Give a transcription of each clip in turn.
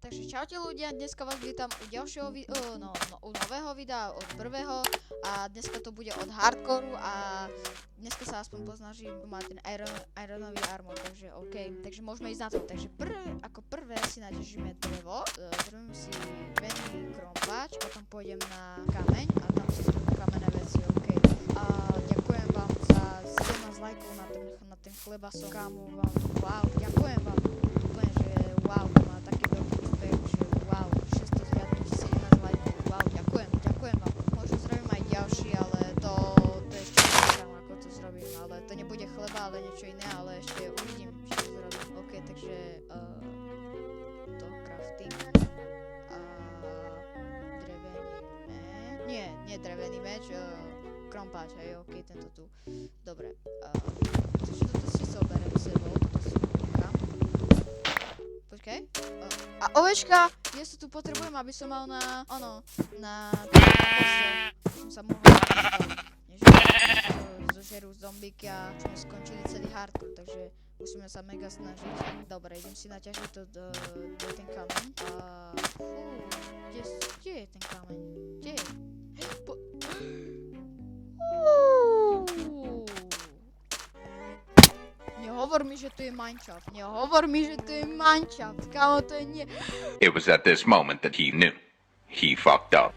Takže čaute ľudia, dneska vás vítam u ďalšieho u nového videa od prvého a dneska to bude od hardcoreu a dneska sa aspoň poznažím mať ten ironový armor, takže OK, takže môžeme ísť na to. Takže ako prvé si naťažíme drevo, zrobíme si venný krompáč, potom pôjdem na kameň a tam si zrobím kamenné veci, OK. A ďakujem vám za 17 lajkov na ten chlebasok, kámo, vám, wow, ďakujem vám, úplne, že wow, to má taký veľký úspech, že wow, 617 lajkov, wow, ďakujem vám. Možno zrobím aj ďalší, ale to ešte neviem, ako to zrobím, ale to nebude chleba, ale niečo iné, ale ešte uvidím, čo zrobím. OK, takže to crafting a nie drevený meč, krompáč, hej, OK, tento tu. Dobre, takže toto si zoberiem sebou, toto si nechám. Počkaj. A ovečka! Ja sa tu potrebujem, aby som mal na postel. Som sa mohol než zožerú zombíky a sme skončili celý hardcore, takže musíme sa mega snažiť. Dobre, idem si naťažiť ten kameň. Kde je ten kameň? Kde je? Nehovor mi, že tu je mineshaft. Nehovor mi, že tu je mineshaft. Kámo, to je nie... It was at this moment that he knew. He fucked up.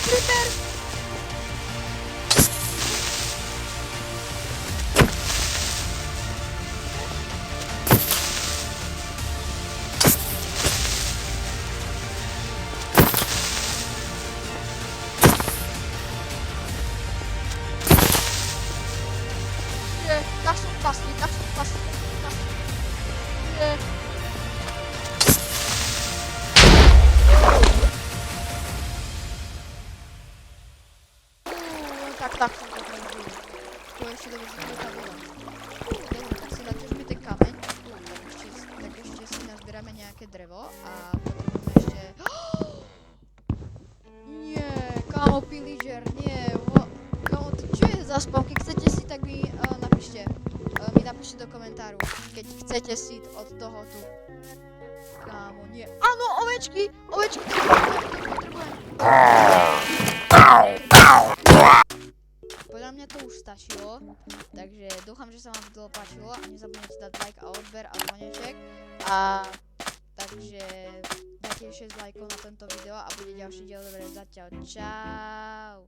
Creeper! Tak som pasli. Tak som to zrobil. To ešte dobre, že to tá voda. Dobre, tak si naťažíme ten kameň. Tak ešte si nazbierame nejaké drevo a potrebujeme ešte... Nie, kámo, pillager, nie. Kámo, to čo je za spawn? Keď chcete si, tak mi napíšte. Mi napíšte do komentáru, keď chcete si od toho tu. Kámo, nie. Áno, ovečky, to potrebujem. Podľa mňa to už stačilo, takže dúfam, že sa vám video páčilo a nezabudnite dať like a odber a zvoneček. A takže dajte 6 lajkov na tento video a bude ďalší diel. Dobre, zatiaľ, čau.